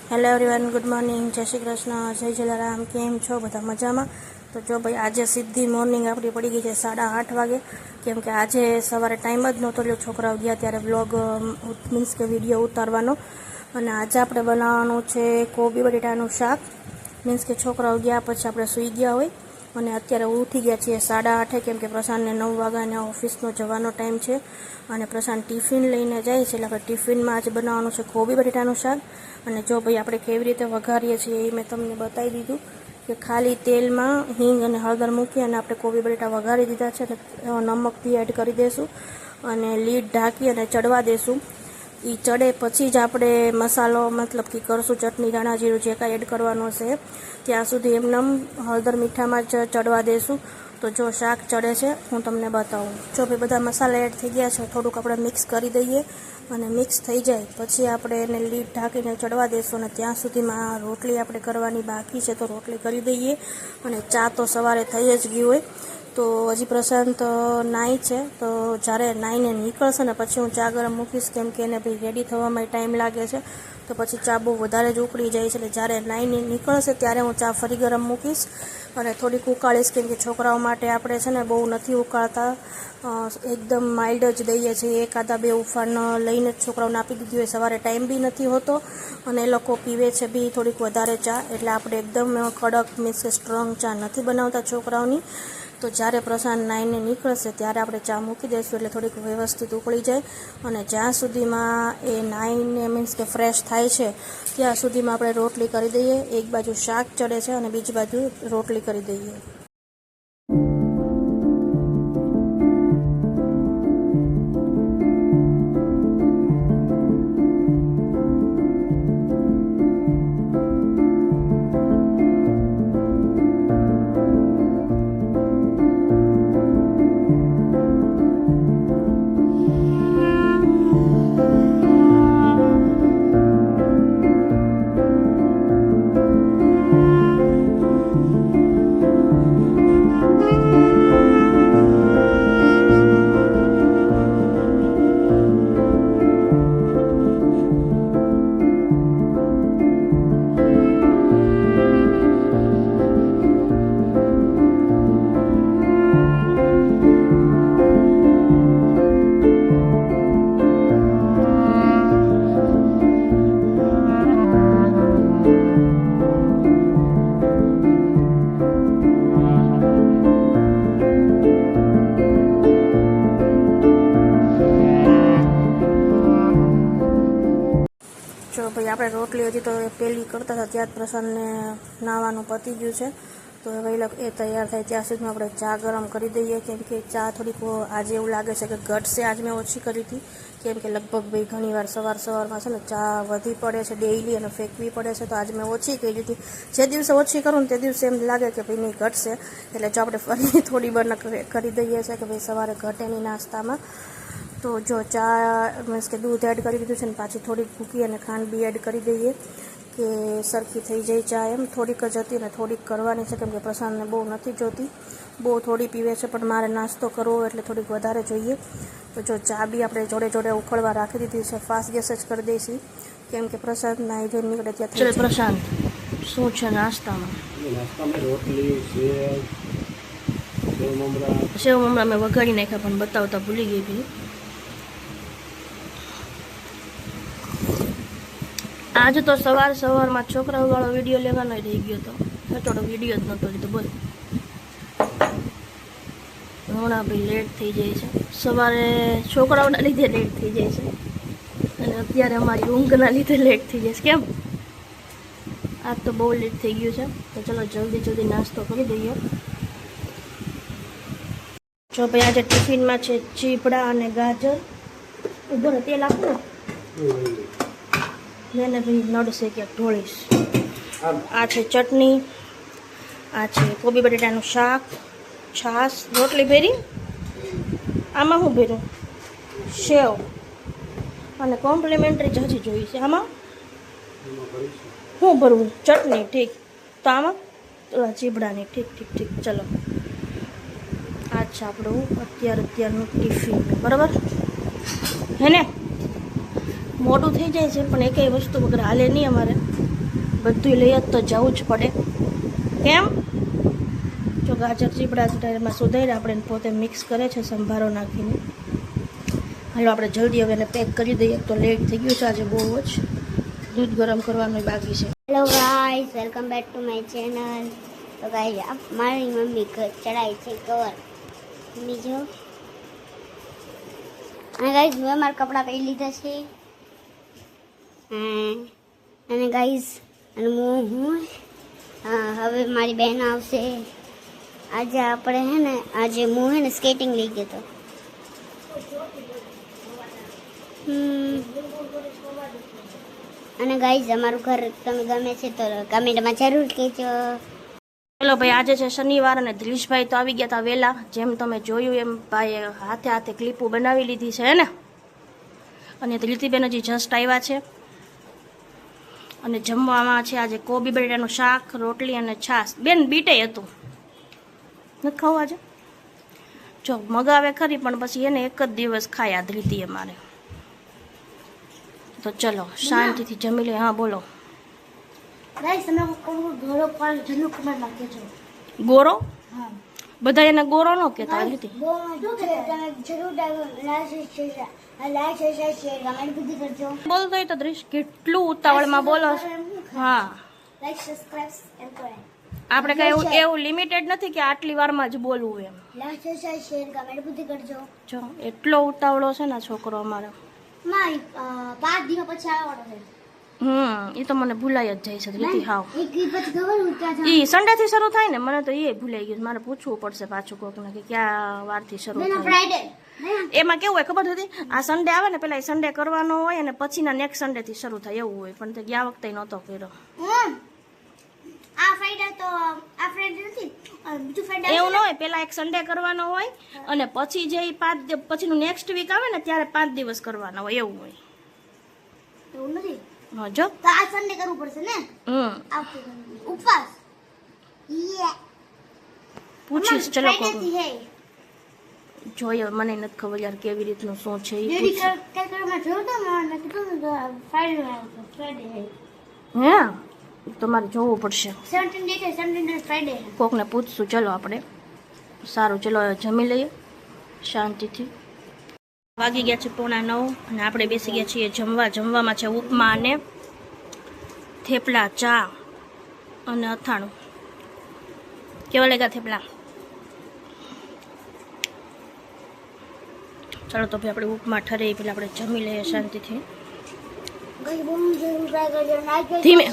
Hello everyone, good morning, જય શ્રી કૃષ્ણ, જય જલારામ. કેમ છો બધા? મજામાં? તો જો ભાઈ, આજે સીધી મોર્નિંગ આપણી પડી ગઈ છે 8:30 વાગે, કેમ કે આજે સવારે ટાઈમ જ નહોતો એટલે છોકરાઓ ગયા ત્યારે વ્લોગ મીન્સ કે વિડીયો ઉતારવાનો. અને આજે આપણે બનાવવાનું છે કોબી બટેટાનું શાક. મીન્સ કે છોકરાઓ ગયા પછી આપણે સૂઈ ગયા હોય અને અત્યારે ઉઠી ગયા છીએ 8:30, કેમ કે પ્રશાંતને 9 વાગ્યાને ઓફિસનો જવાનો ટાઈમ છે અને પ્રશાંત ટિફિન લઈને જાય છે. એટલે આપણે ટિફિનમાં આજે બનાવવાનું છે કોબી બટેટાનું શાક. અને જો ભાઈ, આપણે કેવી રીતે વઘારીએ છીએ એ મેં તમને બતાવી દીધું કે ખાલી તેલમાં હિંગ અને હળદર મૂકી અને આપણે કોબી બટેટા વઘારી દીધા છે. અને નમક બી એડ કરી દઈશું અને લીડ ઢાંકી અને ચડવા દઈશું. એ ચડે પછી જ આપણે મસાલો મતલબ કે કરશું, ચટણી, ધાણા જીરું જે કાંઈ એડ કરવાનું છે ત્યાં સુધી એમને હળદર મીઠામાં જ ચડવા દઈશું. તો જો શાક ચડે છે હું તમને બતાવું. જો ભાઈ, બધા મસાલા એડ થઈ ગયા છે, થોડુંક આપણે મિક્સ કરી દઈએ અને મિક્સ થઈ જાય પછી આપણે એને લીડ ઢાંકીને ચડવા દઈશું. અને ત્યાં સુધીમાં રોટલી આપણે કરવાની બાકી છે, તો રોટલી કરી દઈએ. અને ચા તો સવારે થઈ જ ગઈ હોય. તો હજી પ્રશાંત નાઈ છે, તો જ્યારે નાઈને નીકળશે ને પછી હું ચા ગરમ મૂકીશ, કેમ કે એને ભાઈ રેડી થવામાં ટાઈમ લાગે છે. તો પછી ચા બહુ વધારે જ ઉકળી જાય છે. એટલે જ્યારે નાઈને નીકળશે ત્યારે હું ચા ફરી ગરમ મૂકીશ અને થોડીક ઉકાળીશ, કેમ કે છોકરાઓ માટે આપણે છે ને બહુ નથી ઉકાળતા, એકદમ માઇલ્ડ જ દઈએ છીએ. એકાદા બે ઉફાણ લઈને જ છોકરાઓને આપી દીધી હોય. સવારે ટાઈમ બી નથી હોતો અને એ લોકો પીવે છે બી થોડીક વધારે ચા, એટલે આપણે એકદમ કડક મીન્સ કે સ્ટ્રોંગ ચા નથી બનાવતા છોકરાઓની. તો જ્યારે પ્રશાંત નાઈને નીકળશે ત્યારે આપણે ચા મૂકી દઈશું, એટલે થોડીક વ્યવસ્થિત ઉકળી જાય. અને જ્યાં સુધીમાં એ નાઈને મીન્સ કે ફ્રેશ થાય છે ત્યાં સુધીમાં આપણે રોટલી કરી દઈએ. એક બાજુ શાક ચડે છે અને બીજી બાજુ રોટલી કરી દઈએ. જો ભાઈ, આપણે રોટલી હજી તો પહેલી કરતા હતા ત્યાં જ પ્રશાંતને નાવાનું પતી ગયું છે. તો હવે એ તૈયાર થાય ત્યાં સુધીમાં આપણે ચા ગરમ કરી દઈએ, કેમ કે ચા થોડીક આજે એવું લાગે છે કે ઘટશે. આજ મેં ઓછી કરી હતી, કેમ કે લગભગ ભાઈ ઘણીવાર સવારમાં છે ને ચા વધી પડે છે ડેઈલી અને ફેંકવી પડે છે. તો આજ મેં ઓછી કરી હતી. જે દિવસે ઓછી કરું ને તે દિવસે એમ લાગે કે ભાઈ નહીં ઘટશે, એટલે જો આપણે ફરી થોડી વાર કરી દઈએ છીએ કે ભાઈ સવારે ઘટે નહીં નાસ્તામાં. તો જો ચા મીન્સ કે દૂધ એડ કરી દીધું છે ને પાછી થોડીક ભૂકી અને ખાંડ બી એડ કરી દઈએ કે સરખી થઈ જાય ચા. એમ થોડીક જ હતી ને થોડીક કરવાની છે, કેમ કે પ્રશાંતને બહુ નથી જોતી, બહુ થોડી પીવે છે, પણ મારે નાસ્તો કરવો એટલે થોડીક વધારે જોઈએ. તો જો ચા બી આપણે જોડે જોડે ઉકળવા રાખી દીધી છે. ફાસ્ટ ગેસ જ કરી દઈશી, કેમ કે પ્રશાંત નાઈ ધોઈને નીકળે ત્યાં. ચલો પ્રશાંત, શું છે નાસ્તામાં? રોટલી, સેવ મમરા મેં વઘારી નાખ્યા પણ બતાવતા ભૂલી ગઈ હતી. આજે તો સવારમાં છોકરાઓવાળો વિડીયો લેવાનો રહી ગયો હતો, થોડો વિડીયો જ નહોતો લીધો. બોલ, હમણાં ભાઈ લેટ થઈ જાય છે. સવારે છોકરાઓના લીધે લેટ થઈ જાય છે અને અત્યારે અમારી ઊંઘના લીધે લેટ થઈ જાય છે. કેમ? આજ તો બહુ લેટ થઈ ગયું છે. તો ચલો જલ્દી નાસ્તો કરી દઈએ. જો ભાઈ, આજે ટિફિનમાં છે ચીપડા અને ગાજર. ઉભો ને તેલ આપો ને ભાઈ, નડશે ક્યાંક ઢોળીશ. આ છે ચટણી, આ છે કોબી બટેટાનું શાક, છાશ, રોટલી ભેરી. આમાં શું ભેરું? સેવ અને કોમ્પ્લિમેન્ટરી હજી જોઈ છે. આમાં શું ભરવું? ચટણી. ઠીક. તો આમાં ચીબડાની. ઠીક. ચલો, આ છે આપણું અત્યારનું ટિફિન. બરાબર હે ને? મોડું થઈ જાય છે પણ એકેય વસ્તુ વગર હાલે નહીં અમારે. બધું લઈ જ તો જવું જ પડે. કેમ? જો ગાજર ચીપડા છે એમાં સુધારી આપણે પોતે મિક્સ કરે છે સંભારો નાખીને. હાલો આપણે જલ્દી હવે એને પેક કરી દઈએ. તો લેટ થઈ ગયું છે આજે બહુ જ. દૂધ ગરમ કરવાનું બાકી છે. Hello guys, welcome back to my channel. તો ગાઈસ મારી મમ્મી ચડાઈ છે કવર બીજો. અને ગાઈસ મેં મારા કપડાં પહેરી લીધા છે. અને ગાઈસ અને હું હવે મારી બહેન આવશે. આજે આપણે હે ને હું હે ને સ્કેટિંગ લઈ ગયો હતો. અને ગાઈઝ અમારું ઘર તમે ગમે છે તો કમેન્ટમાં જરૂર કહેજો. ચલો ભાઈ, આજે છે શનિવાર અને દિલીશભાઈ તો આવી ગયા હતા વહેલા. જેમ તમે જોયું એમ ભાઈ હાથે હાથે ક્લિપો બનાવી લીધી છે ને. અને ધીલીતીબેન હજી જસ્ટ આવ્યા છે. અને જમવામાં છે આજે કોબી બટેટાનું શાક, રોટલી અને છાશ. બેન બીટે હતું નથી ખાવું આજે? જો મગાવે ખરી પણ પછી એને એક જ દિવસ ખાયા ધીલીતી અમારે. તો ચલો શાંતિથી જમી લે. હા બોલો. ગોરો? બધા એને ગોરો ન કહેતા હતી. બોલતો તો દ્રિશ કેટલું ઉતાવળમાં બોલો. હા આપણે કઈ એવું લિમિટેડ નથી કે આટલી વારમાં જ બોલવું એમ. જો એટલો ઉતાવળો છે ને છોકરો અમારો. એ તો મને ભૂલાઈ જ જાય છે રીતિ. હાવ ઈ સન્ડે થી શરૂ થાય ને, મને તો એ ભૂલાઈ ગયું. મારે પૂછવું પડશે પાછું કોકને કે ક્યાં વારથી શરૂ થાય. એમાં કેવું હોય ખબર હતી? આ સન્ડે આવે ને પેલા સન્ડે કરવાનો હોય અને પછીના નેક્સ્ટ સન્ડે થી શરૂ થાય એવું હોય. પણ તે ગયા વખતે નહોતો કર્યો. એવું ન હોય, પેલા એક સન્ડે કરવાનો હોય અને પછી જે 5 પછીનું નેક્સ્ટ વીક આવે ને ત્યારે 5 દિવસ કરવાના હોય એવું હોય. એવું નથી. હા જો તો આ સન્ડે કરવું પડશે ને. ઉપવાસ પૂછીશ. ચલો જોઈએ, મને નથી ખબર યાર કેવી રીતનું શું છે. હે તમારે જોવું પડશે. કોકને પૂછશું. ચલો આપણે સારું. ચલો જમી લઈએ શાંતિથી. વાગી ગયા છે 8:45 અને આપણે બેસી ગયા છીએ જમવા. જમવામાં છે ઉપમા અને થેપલા, ચા અને અથાણું. કેવા લાગ્યા થેપલા? ચાલો તો ભાઈ આપણે ઉપમા ઠરે પેલા આપણે જમી લઈએ શાંતિથી. ધીમે